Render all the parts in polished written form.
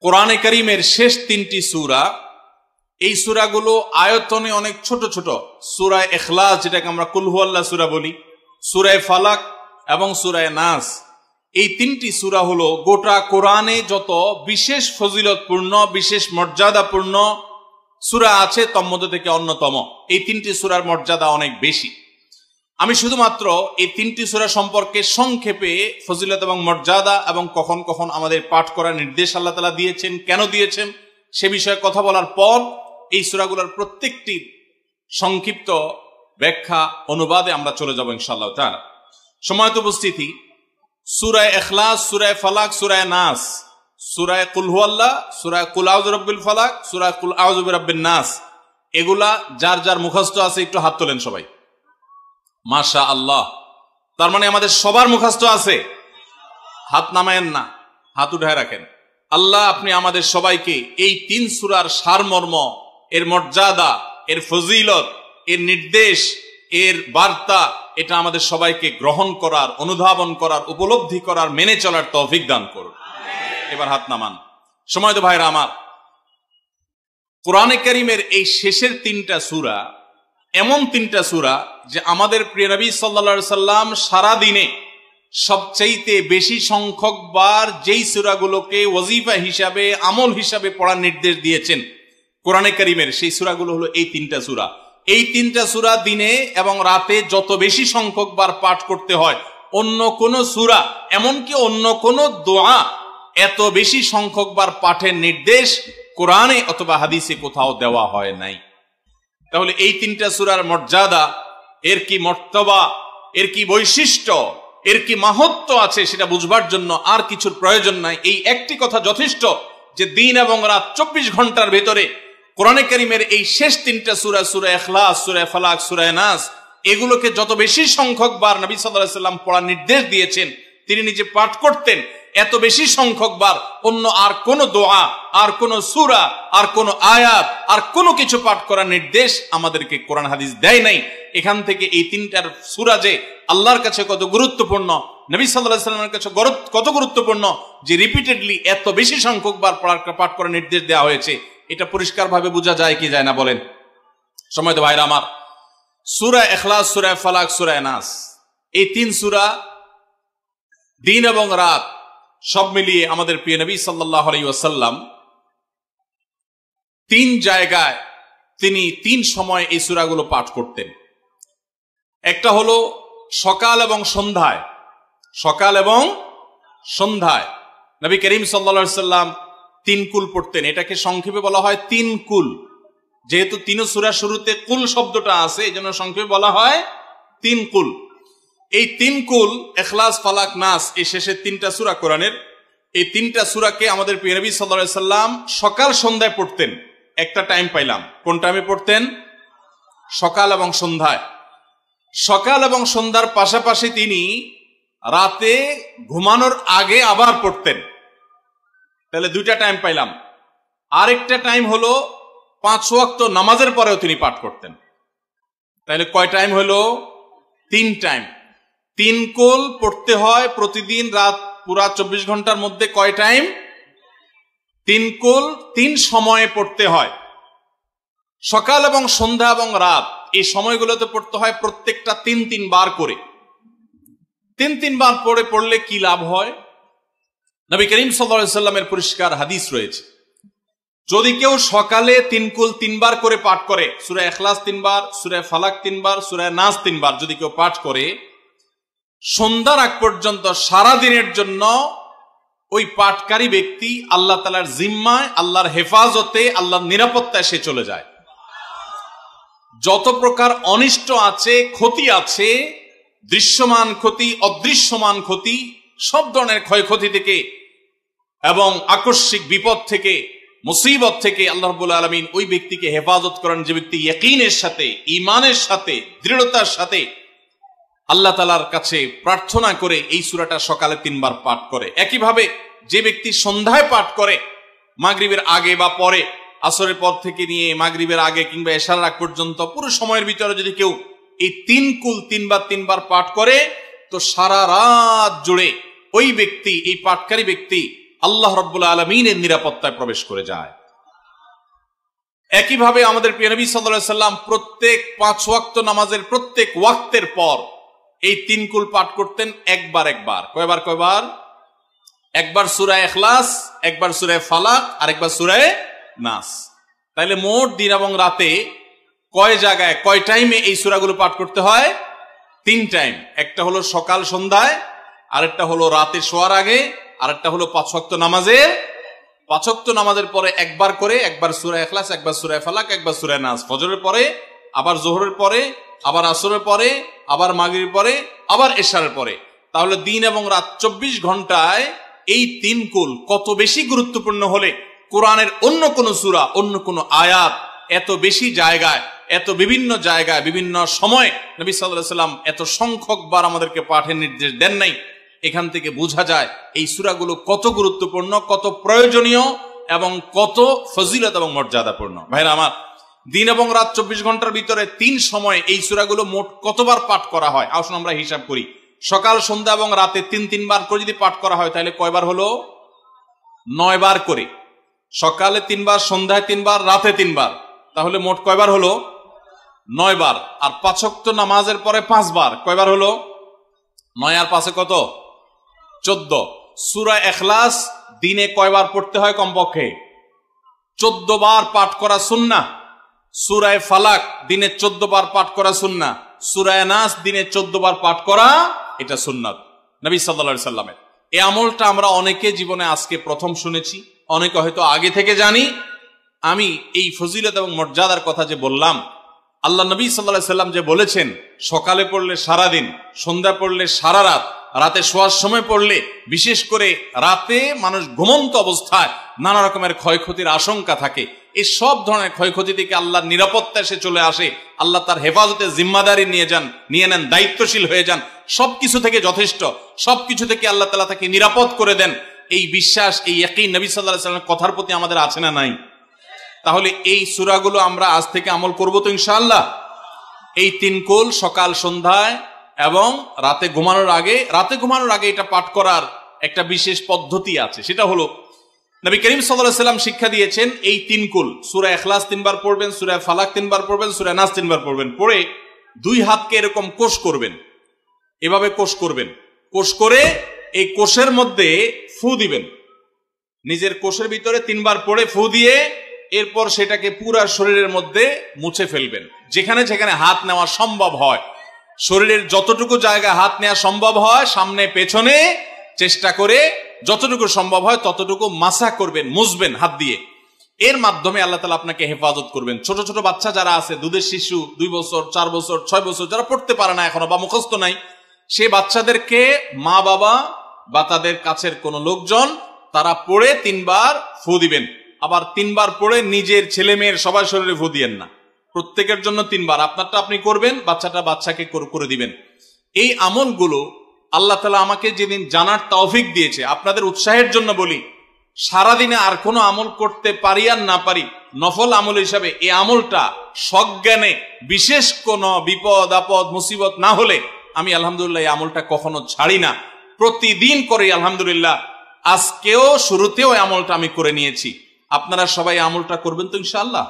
কোরআনে কারীমের শেষ তিনটি সূরা, এই সূরাগুলো আয়তনে অনেক ছোট ছোট। সূরা ইখলাস, যেটাকে আমরা কুল হুয়াল্লাহ সূরা বলি, সূরা ফালাক এবং সূরা নাস, এই তিনটি সূরা হলো গোটা কোরআনে যত বিশেষ ফজিলতপূর্ণ, বিশেষ মর্যাদাপূর্ণ সূরা আছে তন্মধ্যে থেকে অন্যতম। এই তিনটি সূরার মর্যাদা অনেক বেশি। আমি শুধুমাত্র এই তিনটি সূরা সম্পর্কে সংক্ষেপে ফজিলত এবং মর্যাদা এবং কখন কখন আমাদের পাঠ করার নির্দেশ আল্লাহ তাআলা দিয়েছেন, কেন দিয়েছেন সে বিষয়ে কথা বলার পর এই সূরাগুলোর প্রত্যেকটি সংক্ষিপ্ত ব্যাখ্যা অনুবাদে আমরা চলে যাব ইনশাআল্লাহ তাআলা। সম্মানিত উপস্থিতি, সূরা ইখলাস, সূরা ফালাক, সূরা নাস, সূরা কুল হুয়াল্লাহ, সূরা কুল আউযু বিরাব্বিল ফালাক, সূরা কুল আউযু বিরাব্বিন নাস, এগুলা যার যার মুখস্থ আছে একটু হাত তোলেন সবাই। মাশাআল্লাহ, তার মানে আমাদের সবার মুখস্থ আছে। হাত নামায়েন না, হাত উঠায় রাখেন। আল্লাহ আপনি আমাদের সবাইকে এই তিন সূরার সারমর্ম, এর মর্যাদা, এর ফজিলত, এর নির্দেশ, এর বার্তা, এটা আমাদের সবাইকে গ্রহণ করার, অনুধাবন করার, উপলব্ধি করার, মেনে চলার তৌফিক দান করুন। এবার হাত নামান। সময়ত ভাইরা আমার, কোরআনে কারীমের এই শেষের তিনটা সূরা এমন তিনটা সূরা যে আমাদের প্রিয় নবী সাল্লাল্লাহু আলাইহি সাল্লাম সারা দিনে সবচাইতে বেশি সংখ্যক বার যেই সূরাগুলোকে ওয়াজিফা হিসাবে, আমল হিসাবে পড়ার নির্দেশ দিয়েছেন কোরআনে কারীমের, সেই সূরাগুলো হলো এই তিনটা সূরা। এই তিনটা সূরা দিনে এবং রাতে যত বেশি সংখ্যক বার পাঠ করতে হয়, অন্য কোন সূরা, এমনকি অন্য কোন দোয়া এত বেশি সংখ্যক বার পাঠের নির্দেশ কোরআনে অথবা হাদিসে কোথাও দেওয়া হয় নাই। তাহলে এই তিনটা সূরার মর্যাদা, এর কি মর্তবা, এর কি বৈশিষ্ট্য, এর কি মাহাত্ম্য আছে সেটা বুঝবার জন্য আর কিছুর প্রয়োজন নাই। এই একটি কথা যথেষ্ট যে দিন এবং রাত 24 ঘন্টার ভেতরে কোরআনে কারীমের এই শেষ তিনটা সূরা, সূরা ইখলাস, সূরা ফালাক, সূরা নাস, এগুলোকে যত বেশি সংখ্যক বার নবী সাল্লাল্লাহু আলাইহি সাল্লাম পড়ার নির্দেশ দিয়েছেন, তিনি নিজে পাঠ করতেন, এত বেশি সংখ্যক বার অন্য আর কোন দোয়া, আর কোন সূরা, আর কোন আয়াত, আর কোনো কিছু পাঠ করার নির্দেশ আমাদেরকে কোরআন হাদিস দেয় নাই। এখান থেকে এই তিনটার সূরা যে আল্লাহর কাছে কত গুরুত্বপূর্ণ, নবী সাল্লাল্লাহু আলাইহি সাল্লামের কাছে কত গুরুত্বপূর্ণ, যে রিপিটেডলি এত বেশি সংখ্যক বার পাঠ করার নির্দেশ দেওয়া হয়েছে, এটা পরিষ্কারভাবে বোঝা যায় কি যায় না বলেন? সম্মানিত ভাইরা আমার, সূরা ইখলাস, সূরা ফালাক, সূরা নাস, এই তিন সূরা দিন এবং রাত সব মিলিয়ে আমাদের প্রিয় নবী সাল্লাল্লাহু আলাইহি ওয়াসাল্লাম তিন জায়গায়, তিনি তিন সময় এই সূরাগুলো পাঠ করতেন। একটা হলো সকাল এবং সন্ধ্যায়। সকাল এবং সন্ধ্যায় নবী করিম সাল্লাল্লাহু আলাইহি ওয়াসাল্লাম তিন কুল পড়তেন। এটাকে সংক্ষেপে বলা হয় তিন কুল। যেহেতু তিন সূরার শুরুতে কুল শব্দটা আছে, এই জন্য সংক্ষেপে বলা হয় তিন কুল। এই তিন কুল, ইখলাস, ফালাক, নাস, এই শেষের তিনটা সূরা কোরআনের, এই তিনটা সূরাকে আমাদের প্রিয় নবী সাল্লাল্লাহু আলাইহি ওয়াসাল্লাম সকাল সন্ধ্যায় পড়তেন। একটা টাইম পাইলাম, কোন টাইমে পড়তেন? সকাল এবং সন্ধ্যায়। সকাল এবং সন্ধ্যার পাশাপাশি তিনি রাতে ঘুমানোর আগে আবার পড়তেন। তাহলে দুইটা টাইম পাইলাম। আরেকটা টাইম হলো 5 ওয়াক্ত নামাজের পরেও তিনি পাঠ করতেন। তাহলে কয় টাইম হলো? 3 টাইম। 3 কুল পড়তে হয় প্রতিদিন, রাত পুরা 24 ঘন্টার মধ্যে কয় টাইম? 3 কুল 3 সময়ে পড়তে হয়। সকাল এবং সন্ধ্যা এবং রাত এই সময়গুলোতে পড়তে হয় প্রত্যেকটা 3 বার করে। 3 বার পড়লে কি লাভ হয়? নবী করিম সাল্লাল্লাহু আলাইহি ওয়াসাল্লামের পরিষ্কার হাদিস রয়েছে, যদি কেউ সকালে 3 কুল 3 বার করে পাঠ করে, সূরা ইখলাস 3 বার, সূরা ফালাক 3 বার, সূরা নাস 3 বার যদি কেউ পাঠ করে, সন্ধ্যার আগ পর্যন্ত সারা দিনের জন্য ওই পাঠকারী ব্যক্তি আল্লাহ তাআলার জিম্মায়, আল্লাহর হেফাজতে, আল্লাহর নিরাপত্তায় সে চলে যায়। যত প্রকার অনিষ্ট আছে, ক্ষতি আছে, দৃশ্যমান ক্ষতি, অদৃশ্যমান ক্ষতি, সব ধরনের ক্ষয়ক্ষতি থেকে এবং আকস্মিক বিপদ থেকে, মুসিবত থেকে আল্লাহ রাব্বুল আলামিন ওই ব্যক্তিকে হেফাজত করেন, যে ব্যক্তি ইয়াকিনের সাথে, ঈমানের সাথে, দৃঢ়তার সাথে আল্লাহ তাআলার কাছে প্রার্থনা করে এই সূরাটা সকালে 3 বার পাঠ করে। একইভাবে যে ব্যক্তি সন্ধ্যায় পাঠ করে, মাগরিবের আগে বা পরে, আসরের পর থেকে নিয়ে মাগরিবের আগে কিংবা এশার আগ পর্যন্ত পুরো সময়ের ভিতরে যদি কেউ এই 3 কুল 3 বার পাঠ করে, তো সারা রাত জুড়ে ওই ব্যক্তি, এই পাঠকারী ব্যক্তি আল্লাহ রাব্বুল আলামিনের নিরাপত্তায় প্রবেশ করে যায়। একইভাবে আমাদের প্রিয় নবী সাল্লাল্লাহু আলাইহি সাল্লাম প্রত্যেক 5 ওয়াক্ত নামাজের প্রত্যেক ওয়াক্তের পর এই 3 কুল পাঠ করতেন একবার। কয়বার? একবার সূরা ইখলাস, একবার সূরা ফালাক, আর একবার সূরা নাস। তাইলে মোট দিন এবং রাতে কয় জায়গায় কয় টাইমে এই সূরাগুলো পাঠ করতে হয়? 3 টাইম। একটা হলো সকাল সন্ধ্যায়, আরেকটা হলো রাতে শোয়ার আগে, আরেকটা হলো 5 ওয়াক্ত নামাজের 5 ওয়াক্ত নামাজের পরে একবার করে, একবার সূরা ইখলাস, একবার সূরা ফালাক, একবার সূরা নাস। ফজরের পরে, আবার যোহরের পরে, আবার আসরের পরে, আবার মাগরিবের পরে, আবার এশারের পরে। তাহলে দিন এবং রাত 24 ঘন্টায় এই 3 কুল কত বেশি গুরুত্বপূর্ণ হলে কোরআনের অন্য কোন সূরা, অন্য কোন আয়াত এত বেশি জায়গায়, এত বিভিন্ন জায়গায়, বিভিন্ন সময় নবী সাল্লাল্লাহু আলাইহি সাল্লাম এত সংখ্যক বার আমাদেরকে পাঠের নির্দেশ দেন নাই। এখান থেকে বোঝা যায় এই সূরাগুলো কত গুরুত্বপূর্ণ, কত প্রয়োজনীয় এবং কত ফজিলত এবং মর্যাদাপূর্ণ। ভাইরা আমার, দিন এবং রাত 24 ঘন্টার ভিতরে 3 সময় এই সূরাগুলো মোট কতবার পাঠ করা হয়? আসুন আমরা হিসাব করি। সকাল, সন্ধ্যা এবং রাতে 3 বার করে যদি পাঠ করা হয় তাহলে কয়বার হলো? 9 বার করে। সকালে 3 বার, সন্ধ্যায় 3 বার, রাতে 3 বার, তাহলে মোট কয়বার হলো? 9 বার। আর 5 ওয়াক্ত নামাজের পরে 5 বার, কয়বার হলো? 9 আর 5 কত? 14। সূরা ইখলাস দিনে কয়বার পড়তে হয়? কমপক্ষে 14 বার পাঠ করা সুন্নাহ। সূরা ফালাক দিনে 14 বার পাঠ করা সুন্নাহ। সূরা নাস দিনে 14 বার পাঠ করা, এটা সুন্নাত নবী সাল্লাল্লাহু আলাইহি সাল্লামের। এই আমলটা আমরা অনেকে জীবনে আজকে প্রথম শুনেছি, অনেকে হয়তো আগে থেকে জানি। আমি এই ফজিলত এবং মর্যাদার কথা যে বললাম, আল্লাহ নবী সাল্লাল্লাহু আলাইহি সাল্লাম যে বলেছেন সকালে পড়লে সারা দিন, সন্ধ্যা পড়লে সারা রাত, রাতে শোয়ার সময় পড়লে, বিশেষ করে রাতে মানুষ ঘুমন্ত অবস্থায় নানা রকমের ক্ষয়ক্ষতির আশঙ্কা থাকে, এই সব ধরনের ক্ষয়ক্ষতি থেকে আল্লাহর নিরাপত্তা এসে চলে আসে। আল্লাহ তার হেফাজতের জিম্মাদারি নিয়ে নেন, দায়িত্বশীল হয়ে যান। সবকিছু থেকে যথেষ্ট, সবকিছু থেকে আল্লাহ তাআলা তাকে নিরাপদ করে দেন। এই বিশ্বাস, এই ইয়াকিন নবী সাল্লাল্লাহু আলাইহি সাল্লামের কথার প্রতি আমাদের আছে না নাই? তাহলে এই সূরাগুলো আমরা আজ থেকে আমল করব তো ইনশাআল্লাহ। এই 3 কুল সকাল সন্ধ্যায় এবং রাতে ঘুমানোর আগে এটা পাঠ করার একটা বিশেষ পদ্ধতি আছে। সেটা হলো নবী করিম সাল্লাল্লাহু আলাইহি সাল্লাম শিক্ষা দিয়েছেন এই 3 কুল, সূরা ইখলাস 3 বার পড়বেন, সূরা ফালাক 3 বার পড়বেন, সূরা নাস 3 বার পড়বেন। পড়ে 2 হাতকে এরকম কোষ করবেন, এভাবে কোষ করবেন। কোষ করে এই কোষের মধ্যে ফু দিবেন। নিজের কোষের ভিতরে 3 বার পড়ে ফু দিয়ে এরপর সেটাকে পুরা শরীরের মধ্যে মুছে ফেলবেন। যেখানে যেখানে হাত নেওয়া সম্ভব হয়, শরীরের যতটুকু জায়গা হাত নেওয়া সম্ভব হয়, সামনে পেছনে চেষ্টা করে যতটুকু সম্ভব হয় ততটুকু মাসা করবেন, মুছবেন হাত দিয়ে। এর মাধ্যমে আল্লাহ তাআলা আপনাকে হেফাজত করবেন। ছোট ছোট বাচ্চা যারা আছে, দুধের শিশু, 2 বছর, 4 বছর, 6 বছর, যারা পড়তে পারে না এখনো বা মুখস্থ নাই, সেই বাচ্চাদেরকে মা বাবা বা তাদের কাছের কোনো লোকজন তারা পড়ে 3 বার ফু দিবেন। আবার 3 বার পড়ে নিজের ছেলে মেয়ের সবার শরীরে ফু দিয়েন না, প্রত্যেকের জন্য 3 বার। আপনারটা আপনি করবেন, বাচ্চাটা বাচ্চাকে করে দিবেন। এই আমলগুলো আল্লাহ তাআলা আমাকে যেদিন জানার তৌফিক দিয়েছে, আপনাদের উৎসাহের জন্য বলি, সারাদিনে আর কোনো আমল করতে পারি আর না পারি, নফল আমল হিসাবে এই আমলটা সজ্ঞানে, বিশেষ কোনো বিপদ আপদ মুসিবত না হলে আমি আলহামদুলিল্লাহ এই আমলটা কখনো ছাড়ি না, প্রতিদিন করি আলহামদুলিল্লাহ। আজকেও শুরুতেও এই আমলটা আমি করে নিয়েছি। আপনারা সবাই আমলটা করবেন তো ইনশাআল্লাহ?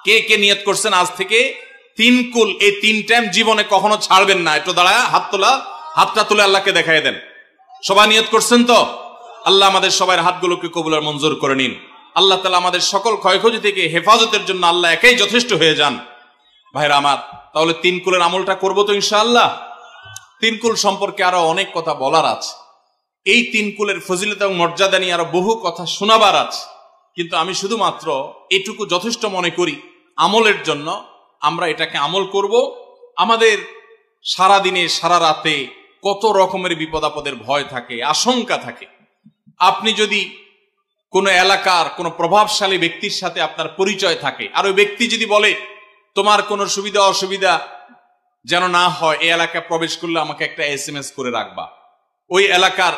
কে কে নিয়ত করছেন আজ থেকে 3 কুল এই 3 টাইম জীবনে কখনো ছাড়বেন না? একটু দাঁড়ায় হাতটা তুলে আল্লাহকে দেখাই দেন। সবাই নিয়ত করছেন তো? আল্লাহ আমাদের সবার হাতগুলোকে কবুল আর মঞ্জুর করে নিন। আল্লাহ তাআলা আমাদের সকল ক্ষয়ক্ষতি থেকে হেফাজতের জন্য আল্লাহ একাই যথেষ্ট হয়ে যান। ভাইরা আমার, তাহলে 3 কুলের আমলটা করবো তো ইনশাআল্লাহ? 3 কুল সম্পর্কে আরো অনেক কথা বলার আছে, এই 3 কুলের ফজিলত এবং মর্যাদা নিয়ে আরো বহু কথা শোনাবার আছে, কিন্তু আমি শুধুমাত্র এটুকু যথেষ্ট মনে করি আমলের জন্য। আমরা এটাকে আমল করব। আমাদের সারা দিনে সারা রাতে কত রকমের বিপদ আপদের ভয় থাকে, আশঙ্কা থাকে। আপনি যদি কোনো এলাকার কোনো প্রভাবশালী ব্যক্তির সাথে আপনার পরিচয় থাকে, আর ওই ব্যক্তি যদি বলে তোমার কোনো সুবিধা অসুবিধা যেন না হয়, এই এলাকায় প্রবেশ করলে আমাকে একটা SMS করে রাখবা। ওই এলাকার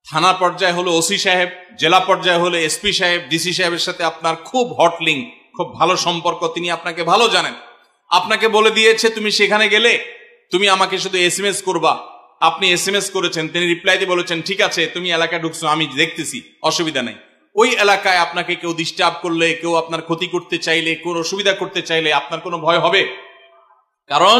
থানা পর্যায়ে হলো ওসি সাহেব, জেলা পর্যায়ে হলে SP সাহেব, DC সাহেবের সাথে আপনার খুব হট লিঙ্ক, খুব ভালো সম্পর্ক, তিনি আপনাকে ভালো জানেন। আপনাকে বলে দিয়েছে তুমি সেখানে গেলে তুমি আমাকে শুধু SMS করবা, আপনি SMS করেছেন, তিনি রিপ্লাই দিয়ে বলেছেন ঠিক আছে তুমি এলাকায় ঢুকছো, আমি দেখতেছি, অসুবিধা নেই। ওই এলাকায় আপনাকে কেউ ডিস্টার্ব করলে, কেউ আপনার ক্ষতি করতে চাইলে, কোন অসুবিধা করতে চাইলে আপনার কোনো ভয় হবে? কারণ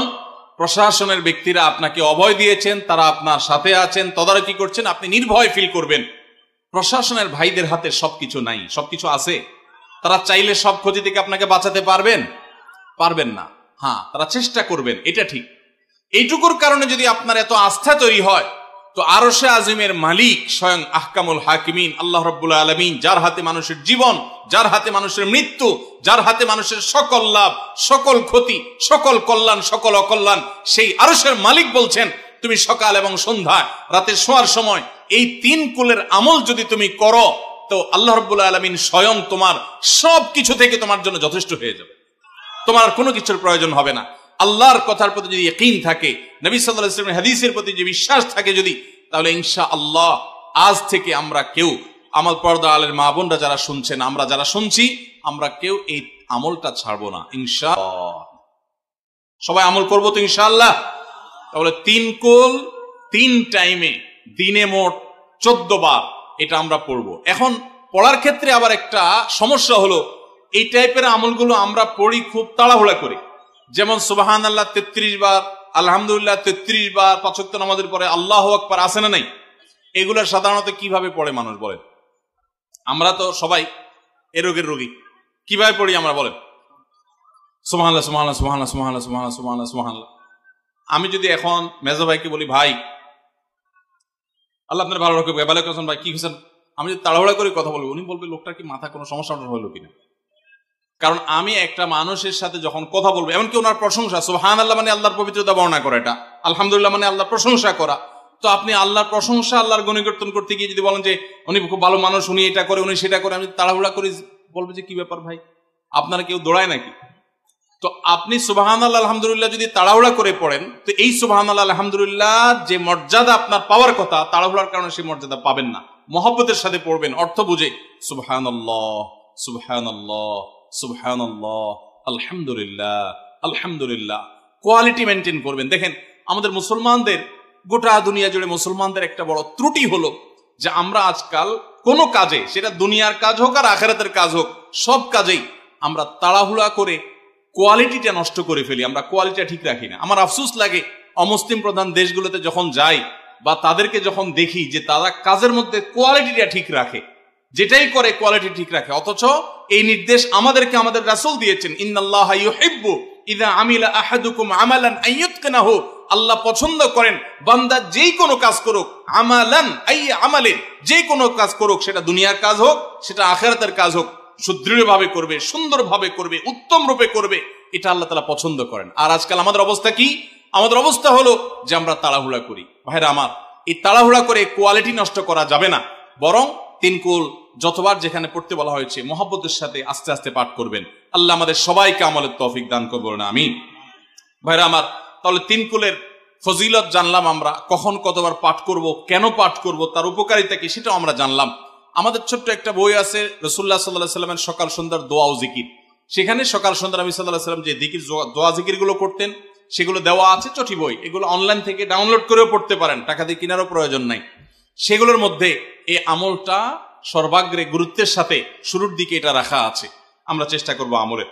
প্রশাসনের ব্যক্তিরা আপনাকে অভয় দিয়েছেন, তারা আপনার সাথে আছেন, তদারকি করছেন, আপনি নির্ভয় ফিল করবেন। প্রশাসনের ভাইদের হাতে সবকিছু নাই, সবকিছু আছে। তারা চাইলে সব ক্ষতি থেকে আপনাকে বাঁচাতে পারবেন? পারবেন না। হ্যাঁ, তারা চেষ্টা করবেন, এটা ঠিক। এইটুকুর কারণে যদি আপনার এত আস্থা তৈরি হয়, তো আরশে আজিমের মালিক স্বয়ং আহকামুল হাকিমিন আল্লাহ রাব্বুল আলামিন, যার হাতে মানুষের জীবন, যার হাতে মানুষের মৃত্যু, যার হাতে মানুষের সকল লাভ, সকল ক্ষতি, সকল কল্যাণ, সকল অকল্যাণ, সেই আরশের মালিক বলছেন তুমি সকাল এবং সন্ধ্যায়, রাতে শোয়ার সময় এই 3 কুলের আমল যদি তুমি করো, তো আল্লাহ রাব্বুল আলামিন স্বয়ং তোমার সব কিছু থেকে তোমার জন্য যথেষ্ট হয়ে যাবে। তোমার আর কোনো কিছুর প্রয়োজন হবে না। আল্লাহর কথার প্রতি যদি ইয়াকিন থাকে, নবী সাল্লাল্লাহু আলাইহি ওয়াসাল্লামের হাদিসের প্রতি যে বিশ্বাস থাকে যদি, তাহলে ইনশাআল্লাহ আজ থেকে আমরা কেউ, আমার পর্দা আলের মা বোনরা যারা শুনছেন, আমরা যারা শুনছি, আমরা কেউ এই আমলটা ছাড়বো না ইনশাআল্লাহ। সবাই আমল করবো তো ইনশাআল্লাহ? তাহলে 3 কুল 3 টাইমে দিনে মোট 14 বার এটা আমরা পড়বো। এখন পড়ার ক্ষেত্রে আবার একটা সমস্যা হলো, এই টাইপের আমলগুলো আমরা পড়ি খুব তাড়াহুড়া করে। যেমন সুবহানাল্লাহ 33 বার, আলহামদুলিল্লাহ 33 বার, 5 ওয়াক্ত নামাজের পরে আল্লাহু আকবার, আছে না নাই? এগুলো সাধারণত কিভাবে পড়ে মানুষ বলেন? আমরা তো সবাই এ রোগের রোগী। কিভাবে পড়ি আমরা বলেন? সুবহানাল্লাহ সুবহানাল্লাহ সুবহানাল্লাহ সুবহানাল্লাহ সুবহানাল্লাহ সুবহানাল্লাহ সুবহানাল্লাহ। আমি যদি এখন মেজো ভাইকে বলি, ভাই আল্লাহ আপনার ভালো রাখুক, ভালো করছেন ভাই, কি হয়েছেন, আমি যদি তাড়াহুড়া করে কথা বলবো, উনি বলবে লোকটার কি মাথা কোনো সমস্যা হলো কিনা। কারণ আমি একটা মানুষের সাথে যখন কথা বলবো, এমনকি ওনার প্রশংসা, সুবহানাল্লাহ মানে আল্লাহর পবিত্রতা বর্ণনা করা, এটা আলহামদুলিল্লাহ মানে আল্লাহর প্রশংসা করা। তো আপনি আল্লাহর প্রশংসা, আল্লাহর গুণকীর্তন করতে গিয়ে যদি বলেন যে উনি খুব ভালো মানুষ, উনি এটা করে, উনি সেটা করে, আমি তাড়াহুড়া করে বলবো যে কি ব্যাপার ভাই, আপনারা কেউ দৌড়ায় নাকি? তো আপনি সুবহানাল্লাহ আলহামদুলিল্লাহ যদি তাড়াহুড়া করে পড়েন, তো এই সুবহানাল্লাহ আলহামদুলিল্লাহ যে মর্যাদা আপনার পাওয়ার কথা, তাড়াহুড়ার কারণে সেই মর্যাদা পাবেন না। মহব্বতের সাথে পড়বেন, অর্থ বুঝে, সুবহানাল্লাহ সুবহানাল্লাহ সুবহানাল্লাহ আলহামদুলিল্লাহ আলহামদুলিল্লাহ। কোয়ালিটি মেনটেন করবেন। দেখেন আমাদের মুসলমানদের, গোটা দুনিয়া জুড়ে মুসলমানদের একটা বড় ত্রুটি হলো যে আমরা আজকাল কোনো কাজে, সেটা দুনিয়ার কাজ হোক আর আখিরাতের কাজ হোক, সব কাজেই আমরা তাড়াহুড়া করে কোয়ালিটিটা নষ্ট করে ফেলি, আমরা কোয়ালিটিটা ঠিক রাখি না। আমার আফসোস লাগে অমুসলিম প্রধান দেশগুলোতে যখন যাই বা তাদেরকে যখন দেখি যে তারা কাজের মধ্যে কোয়ালিটিটা ঠিক রাখে, যেটাই করে কোয়ালিটি ঠিক রাখে, অথচ এই নির্দেশ আমাদেরকে আমাদের রাসূল দিয়েছেন, ইন্নাল্লাহা ইউহিব্বু ইযা আমিলা আহাদুকুম আমালান আইয়ুতকিনাহু, আল্লাহ পছন্দ করেন বান্দা যেই কোনো কাজ করুক, আমালান আই আমালে, যে কোনো কাজ করুক, সেটা দুনিয়ার কাজ হোক, সেটা আখিরাতের কাজ হোক, সুদৃঢ়ভাবে করবে, সুন্দরভাবে করবে, উত্তম রূপে করবে, এটা আল্লাহ তাআলা পছন্দ করেন। আর আজকাল আমাদের অবস্থা কি? আমাদের অবস্থা হলো যে আমরা তাড়াহুড়া করি। ভাইরা আমার, এই তাড়াহুড়া করে কোয়ালিটি নষ্ট করা যাবে না, বরং 3 কুল যতবার যেখানে পড়তে বলা হয়েছে মহব্বতের সাথে আস্তে আস্তে পাঠ করবেন। আল্লাহ আমাদের সবাইকে আমলের তৌফিক দান করবেন, আমিন। ভাইরা আমার, তাহলে 3 কুলের ফজিলত জানলাম, আমরা কখন কতবার পাঠ করব, কেন পাঠ করব, তার উপকারিতা কি, সেটাও আমরা জানলাম। আমাদের ছোট্ট একটা বই আছে রাসূলুল্লাহ সাল্লাল্লাহু আলাইহি ওয়াসাল্লামের সকাল সন্ধ্যার দোয়া ও জিকির, সেখানে সকাল সন্ধ্যা নবী সাল্লাল্লাহু আলাইহি ওয়াসাল্লাম যে জিকির, দোয়া জিকির গুলো করতেন, সেগুলো দেওয়া আছে চটি বই। এগুলো অনলাইন থেকে ডাউনলোড করেও পড়তে পারেন, টাকা দিয়ে কেনারও প্রয়োজন নাই। সেগুলোর মধ্যে এই আমলটা সর্বাগ্রে গুরুত্বের সাথে শুরুর দিকে এটা রাখা আছে, আমরা চেষ্টা করবো আমলের।